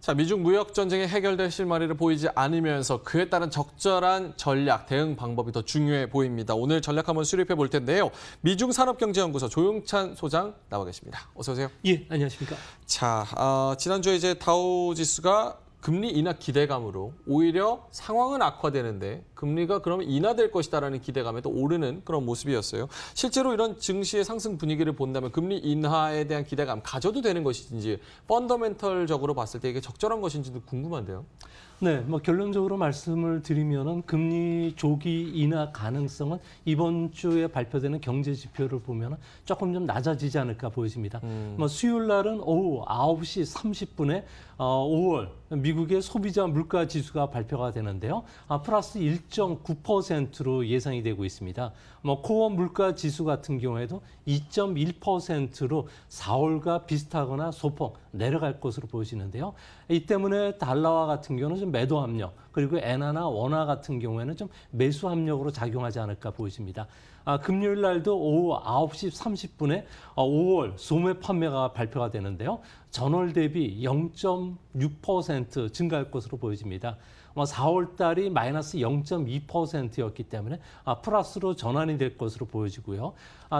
자, 미중 무역 전쟁이 해결될 실마리를 보이지 않으면서 그에 따른 적절한 전략, 대응 방법이 더 중요해 보입니다. 오늘 전략 한번 수립해 볼 텐데요. 미중 산업경제연구소 조용찬 소장 나와 계십니다. 어서 오세요. 예, 안녕하십니까. 자, 지난주에 이제 다우 지수가 금리 인하 기대감으로 오히려 상황은 악화되는데 금리가 그러면 인하될 것이다라는 기대감에도 오르는 그런 모습이었어요. 실제로 이런 증시의 상승 분위기를 본다면 금리 인하에 대한 기대감 가져도 되는 것인지 펀더멘털적으로 봤을 때 이게 적절한 것인지도 궁금한데요. 네, 결론적으로 말씀을 드리면은 금리 조기 인하 가능성은 이번 주에 발표되는 경제 지표를 보면은 조금 좀 낮아지지 않을까 보여집니다. 수요일 날은 오후 9시 30분에 5월 미국의 소비자 물가 지수가 발표가 되는데요. 플러스 1.9%로 예상이 되고 있습니다. 코어 물가 지수 같은 경우에도 2.1%로 4월과 비슷하거나 소폭 내려갈 것으로 보여지는데요. 이 때문에 달러화 같은 경우는 좀 매도 압력, 그리고 엔화나 원화 같은 경우에는 좀 매수 압력으로 작용하지 않을까 보여집니다. 금요일 날도 오후 9시 30분에 5월 소매 판매가 발표가 되는데요. 전월 대비 0.6% 증가할 것으로 보여집니다. 4월 달이 마이너스 0.2%였기 때문에 플러스로 전환이 될 것으로 보여지고요.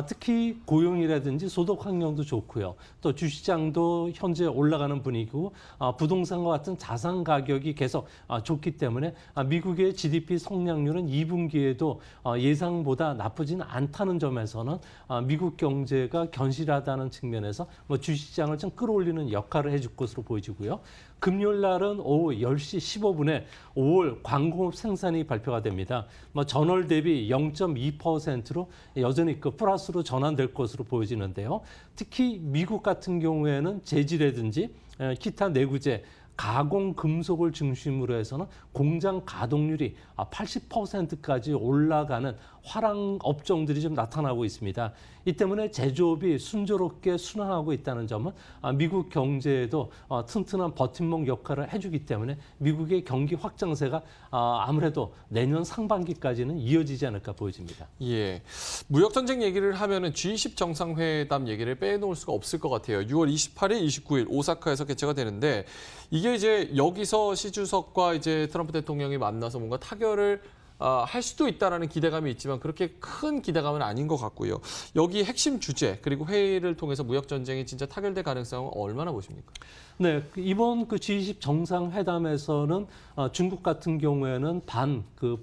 특히 고용이라든지 소득 환경도 좋고요. 또 주시장도 현재 올라가는 분위기고 부동산과 같은 자산 가격이 계속 좋기 때문에 미국의 GDP 성장률은 2분기에도 예상보다 나쁘지는 않다는 점에서는 미국 경제가 견실하다는 측면에서 주시장을 좀 끌어올리는 역할을 해줄 것으로 보여지고요. 금요일 날은 오후 10시 15분에 5월 광공업 생산이 발표가 됩니다. 전월 대비 0.2%로 여전히 플러스로 전환될 것으로 보여지는데요. 특히 미국 같은 경우에는 재질이라든지 기타 내구재, 가공 금속을 중심으로 해서는 공장 가동률이 80%까지 올라가는 화랑 업종들이 좀 나타나고 있습니다. 이 때문에 제조업이 순조롭게 순항하고 있다는 점은 미국 경제에도 튼튼한 버팀목 역할을 해주기 때문에 미국의 경기 확장세가 아무래도 내년 상반기까지는 이어지지 않을까 보여집니다. 예, 무역전쟁 얘기를 하면은 G20 정상회담 얘기를 빼놓을 수가 없을 것 같아요. 6월 28일, 29일 오사카에서 개최가 되는데 이게 이제 여기서 시 주석과 이제 트럼프 대통령이 만나서 뭔가 타결을 할 수도 있다라는 기대감이 있지만 그렇게 큰 기대감은 아닌 것 같고요. 여기 핵심 주제 그리고 회의를 통해서 무역 전쟁이 진짜 타결될 가능성은 얼마나 보십니까? 네, 이번 G20 정상회담에서는 중국 같은 경우에는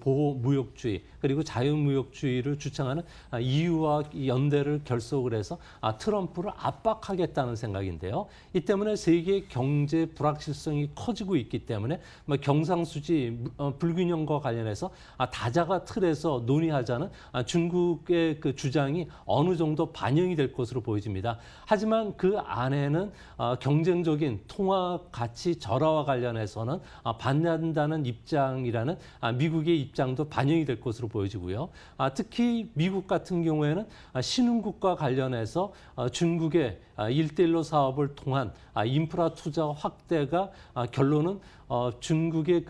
보호 무역주의 그리고 자유무역주의를 주창하는 EU와 연대를 결속을 해서 트럼프를 압박하겠다는 생각인데요. 이 때문에 세계 경제 불확실성이 커지고 있기 때문에 경상수지 불균형과 관련해서 다자가 틀에서 논의하자는 중국의 그 주장이 어느 정도 반영이 될 것으로 보여집니다. 하지만 그 안에는 경쟁적인 통화 가치 절하와 관련해서는 반대한다는 입장이라는 미국의 입장도 반영이 될 것으로 보여지고요. 특히 미국 같은 경우에는 신흥국과 관련해서 중국의 1대1로 사업을 통한 인프라 투자 확대가 결론은 중국의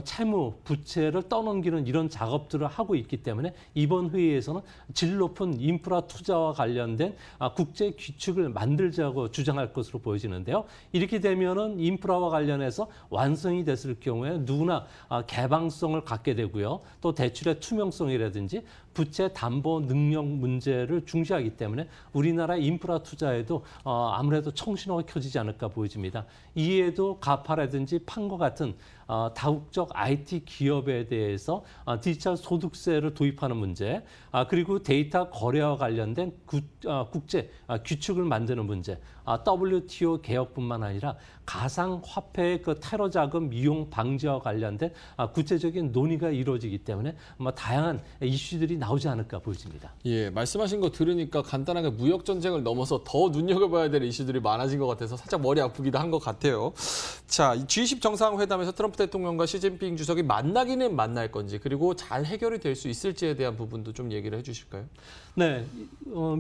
채무, 부채를 떠넘기는 이런 작업들을 하고 있기 때문에 이번 회의에서는 질 높은 인프라 투자와 관련된 국제 규칙을 만들자고 주장할 것으로 보여지는데요. 이렇게 되면은 인프라와 관련해서 완성이 됐을 경우에 누구나 개방성을 갖게 되고요. 또 대출의 투명성이라든지 부채 담보 능력 문제를 중시하기 때문에 우리나라 인프라 투자에도 아무래도 청신호가 켜지지 않을까 보여집니다. 이에도 가파라든지 판과 같은 다국적 IT 기업에 대해서 디지털 소득세를 도입하는 문제, 그리고 데이터 거래와 관련된 국제 규칙을 만드는 문제, WTO 개혁뿐만 아니라 가상화폐의 테러 자금 이용 방지와 관련된 구체적인 논의가 이루어지기 때문에 다양한 이슈들이 나오지 않을까 보여집니다. 예, 말씀하신 거 들으니까 간단하게 무역 전쟁을 넘어서 더 눈여겨봐야 될 이슈들이 많아진 것 같아서 살짝 머리 아프기도 한 것 같아요. 자, G20 정상회담에서 트럼프 대통령과 시진핑 주석이 만나기는 만날 건지 그리고 잘 해결이 될 수 있을지에 대한 부분도 좀 얘기를 해주실까요? 네,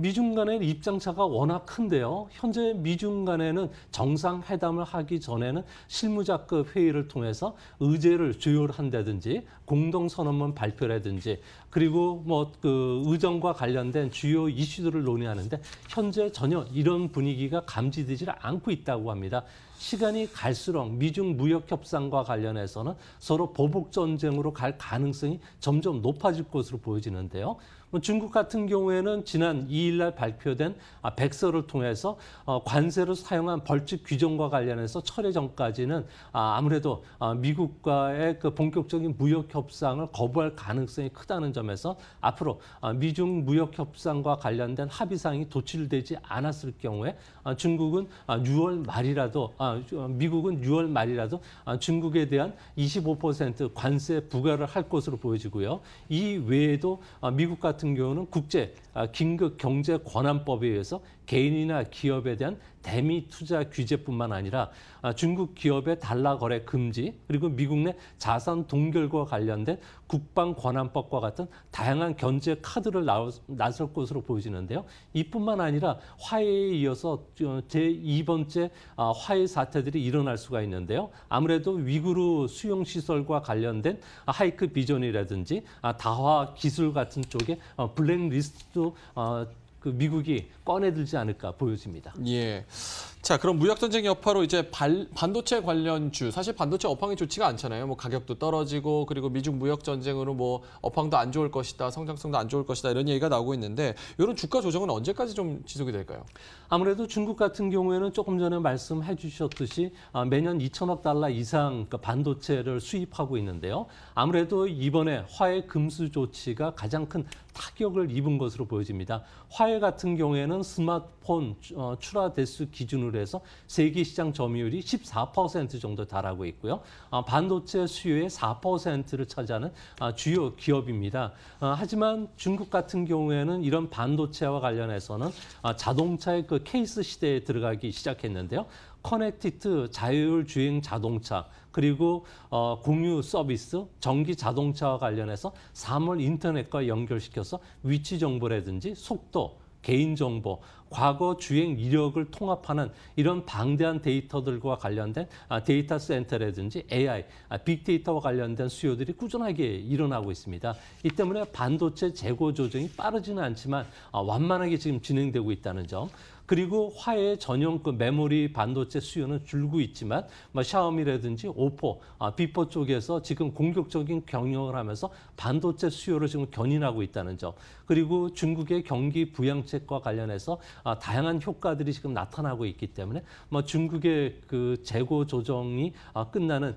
미중 간의 입장차가 워낙 큰데요. 현재 미중 간에는 정상회담을 하기 전에는 실무자급 회의를 통해서 의제를 조율한다든지 공동선언문 발표라든지 그리고 의정과 관련된 주요 이슈들을 논의하는데 현재 전혀 이런 분위기가 감지되지 않고 있다고 합니다. 시간이 갈수록 미중 무역 협상과 관련해서는 서로 보복 전쟁으로 갈 가능성이 점점 높아질 것으로 보여지는데요. 중국 같은 경우에는 지난 2일 날 발표된 백서를 통해서 관세를 사용한 벌칙 규정과 관련해서 철회 전까지는 아무래도 미국과의 그 본격적인 무역 협상을 거부할 가능성이 크다는 점에서 앞으로 미중 무역 협상과 관련된 합의사항이 도출되지 않았을 경우에 중국은 6월 말이라도 미국은 6월 말이라도 중국에 대한 25% 관세 부과를 할 것으로 보여지고요. 이 외에도 미국 같은 경우는 국제 긴급 경제 권한법에 의해서 개인이나 기업에 대한 대미 투자 규제뿐만 아니라 중국 기업의 달러 거래 금지, 그리고 미국 내 자산 동결과 관련된 국방 권한법과 같은 다양한 견제 카드를 나설 것으로 보여지는데요. 이뿐만 아니라 화해에 이어서 제2번째 화해 사태들이 일어날 수가 있는데요. 아무래도 위구르 수용 시설과 관련된 하이크 비전이라든지 다화 기술 같은 쪽에 블랙리스트도 그 미국이 꺼내들지 않을까 보여집니다. 예. 자, 그럼 무역전쟁 여파로 이제 반도체 관련주, 사실 반도체 업황이 좋지가 않잖아요. 뭐 가격도 떨어지고, 그리고 미중 무역전쟁으로 뭐 업황도 안 좋을 것이다, 성장성도 안 좋을 것이다, 이런 얘기가 나오고 있는데, 이런 주가 조정은 언제까지 좀 지속이 될까요? 아무래도 중국 같은 경우에는 조금 전에 말씀해 주셨듯이 매년 2천억 달러 이상 반도체를 수입하고 있는데요. 아무래도 이번에 화해 금수 조치가 가장 큰 타격을 입은 것으로 보여집니다. 화해 같은 경우에는 스마트폰 출하 대수 기준으로 해서 세계 시장 점유율이 14% 정도 달하고 있고요. 반도체 수요의 4%를 차지하는 주요 기업입니다. 하지만 중국 같은 경우에는 이런 반도체와 관련해서는 자동차의 그 케이스 시대에 들어가기 시작했는데요. 커넥티드 자율 주행 자동차, 그리고 공유 서비스, 전기 자동차와 관련해서 사물 인터넷과 연결시켜서 위치 정보라든지 속도, 개인정보, 과거 주행 이력을 통합하는 이런 방대한 데이터들과 관련된 데이터 센터라든지 AI, 빅데이터와 관련된 수요들이 꾸준하게 일어나고 있습니다. 이 때문에 반도체 재고 조정이 빠르지는 않지만 완만하게 지금 진행되고 있다는 점. 그리고 화해 전용 그 메모리 반도체 수요는 줄고 있지만 샤오미라든지 오포, 비포 쪽에서 지금 공격적인 경영을 하면서 반도체 수요를 지금 견인하고 있다는 점. 그리고 중국의 경기 부양책과 관련해서 다양한 효과들이 지금 나타나고 있기 때문에 중국의 그 재고 조정이 끝나는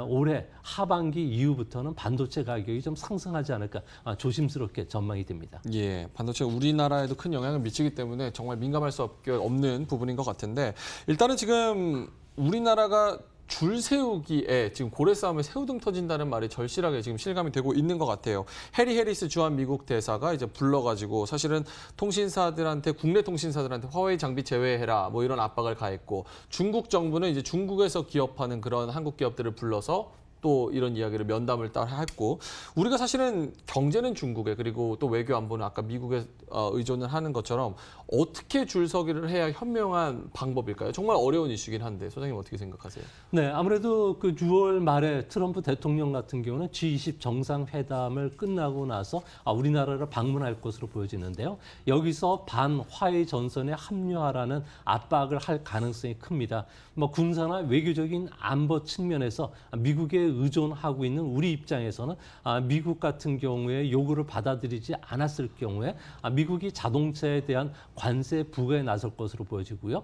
올해 하반기 이후부터는 반도체 가격이 좀 상승하지 않을까 조심스럽게 전망이 됩니다. 예, 반도체가 우리나라에도 큰 영향을 미치기 때문에 정말 민감할 수 없는 부분인 것 같은데, 일단은 지금 우리나라가 줄 세우기에 지금 고래 싸움에 새우등 터진다는 말이 절실하게 지금 실감이 되고 있는 것 같아요. 해리 해리스 주한 미국 대사가 이제 불러가지고 사실은 통신사들한테, 국내 통신사들한테 화웨이 장비 제외해라 뭐 이런 압박을 가했고, 중국 정부는 이제 중국에서 기업하는 그런 한국 기업들을 불러서 또 이런 이야기를 면담을 따라 했고, 우리가 사실은 경제는 중국에, 그리고 또 외교 안보는 아까 미국에 의존을 하는 것처럼 어떻게 줄서기를 해야 현명한 방법일까요? 정말 어려운 이슈긴 한데 소장님 어떻게 생각하세요? 네, 아무래도 그 6월 말에 트럼프 대통령 같은 경우는 G20 정상회담을 끝나고 나서 우리나라를 방문할 것으로 보여지는데요. 여기서 반화해 전선에 합류하라는 압박을 할 가능성이 큽니다. 군사나 외교적인 안보 측면에서 미국에 의존하고 있는 우리 입장에서는 미국 같은 경우에 요구를 받아들이지 않았을 경우에 미국이 자동차에 대한 관세 부과에 나설 것으로 보여지고요.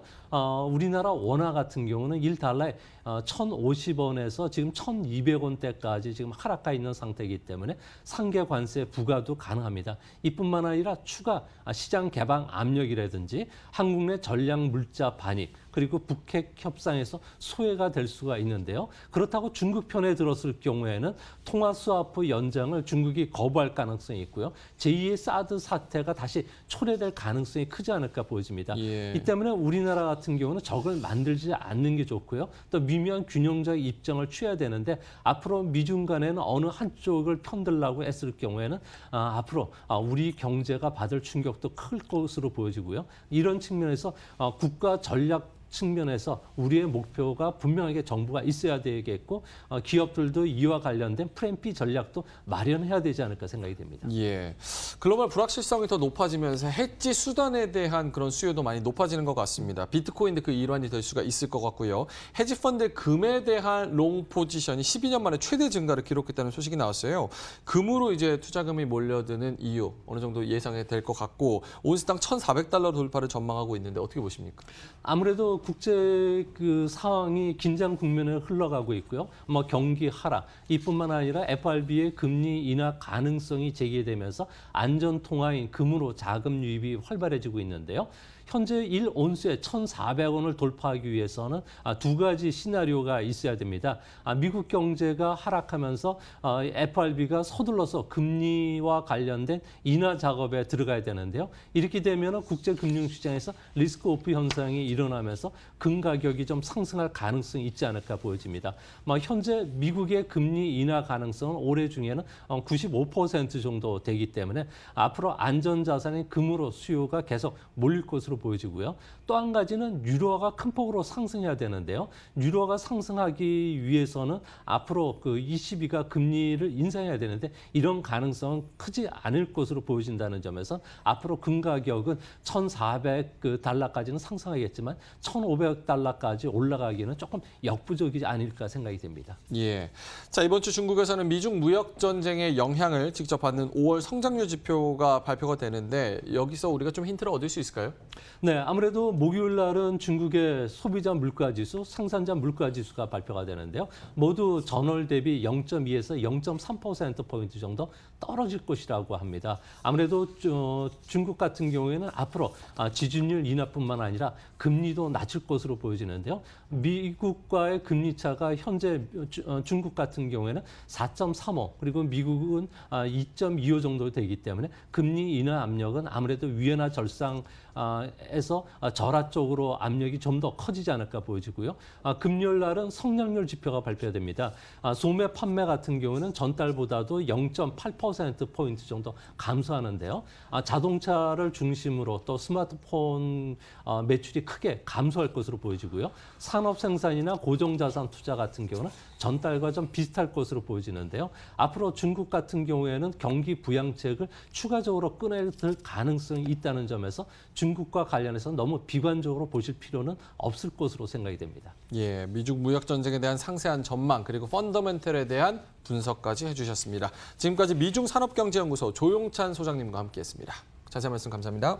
우리나라 원화 같은 경우는 1달러에 1,050원에서 지금 1,200원대까지 지금 하락가 있는 상태이기 때문에 상계 관세 부과도 가능합니다. 이뿐만 아니라 추가 시장 개방 압력이라든지 한국 내 전략 물자 반입, 그리고 북핵 협상에서 소외가 될 수가 있는데요. 그렇다고 중국 편에 들었을 경우에는 통화 스와프 연장을 중국이 거부할 가능성이 있고요. 제2의 사드 사태가 다시 초래될 가능성이 크지 않을까 보여집니다. 예. 이 때문에 우리나라 같은 경우는 적을 만들지 않는 게 좋고요. 또 미묘한 균형적 입장을 취해야 되는데, 앞으로 미중 간에는 어느 한쪽을 편들라고 했을 경우에는 앞으로 우리 경제가 받을 충격도 클 것으로 보여지고요. 이런 측면에서 국가 전략 측면에서 우리의 목표가 분명하게 정부가 있어야 되겠고 기업들도 이와 관련된 프리엠피 전략도 마련해야 되지 않을까 생각이 됩니다. 예, 글로벌 불확실성이 더 높아지면서 해지 수단에 대한 그런 수요도 많이 높아지는 것 같습니다. 비트코인도 그 일환이 될 수가 있을 것 같고요. 헤지 펀드의 금에 대한 롱 포지션이 12년 만에 최대 증가를 기록했다는 소식이 나왔어요. 금으로 이제 투자금이 몰려드는 이유 어느 정도 예상이 될 것 같고 온스당 $1,400 돌파를 전망하고 있는데 어떻게 보십니까? 아무래도 국제 그 상황이 긴장 국면에 흘러가고 있고요. 뭐 경기 하락 이뿐만 아니라 FRB의 금리 인하 가능성이 제기되면서 안전 통화인 금으로 자금 유입이 활발해지고 있는데요. 현재 1온스에 1,400원을 돌파하기 위해서는 두 가지 시나리오가 있어야 됩니다. 미국 경제가 하락하면서 FRB가 서둘러서 금리와 관련된 인하 작업에 들어가야 되는데요. 이렇게 되면 국제금융시장에서 리스크 오프 현상이 일어나면서 금 가격이 좀 상승할 가능성이 있지 않을까 보여집니다. 현재 미국의 금리 인하 가능성은 올해 중에는 95% 정도 되기 때문에 앞으로 안전자산인 금으로 수요가 계속 몰릴 것으로 보여지고요. 또 한 가지는 유로화가 큰 폭으로 상승해야 되는데요. 유로화가 상승하기 위해서는 앞으로 그 ECB가 금리를 인상해야 되는데 이런 가능성은 크지 않을 것으로 보여진다는 점에서 앞으로 금 가격은 $1,400까지는 상승하겠지만 $1,500까지 올라가기는 조금 역부족이지 않을까 생각이 됩니다. 예. 자, 이번 주 중국에서는 미중 무역 전쟁의 영향을 직접 받는 5월 성장률 지표가 발표가 되는데 여기서 우리가 좀 힌트를 얻을 수 있을까요? 네, 아무래도 목요일 날은 중국의 소비자 물가 지수, 생산자 물가 지수가 발표가 되는데요. 모두 전월 대비 0.2에서 0.3%포인트 정도 떨어질 것이라고 합니다. 아무래도 중국 같은 경우에는 앞으로 지준율 인하뿐만 아니라 금리도 낮출 것으로 보여지는데요. 미국과의 금리 차가 현재 중국 같은 경우에는 4.35 그리고 미국은 2.25 정도 되기 때문에 금리 인하 압력은 아무래도 위안화 절상에서 절하 쪽으로 압력이 좀 더 커지지 않을까 보여지고요. 금요일 날은 성장률 지표가 발표됩니다. 소매 판매 같은 경우는 전달보다도 0.8%포인트 정도 감소하는데요. 자동차를 중심으로 또 스마트폰 매출이 크게 감소할 것으로 보여지고요. 산업 생산이나 고정자산 투자 같은 경우는 전달과 좀 비슷할 것으로 보여지는데요. 앞으로 중국 같은 경우에는 경기 부양책을 추가적으로 꺼낼 가능성이 있다는 점에서 중국과 관련해서 너무 비관적으로 보실 필요는 없을 것으로 생각이 됩니다. 예, 미중 무역 전쟁에 대한 상세한 전망 그리고 펀더멘털에 대한 분석까지 해주셨습니다. 지금까지 미중산업경제연구소 조용찬 소장님과 함께했습니다. 자세한 말씀 감사합니다.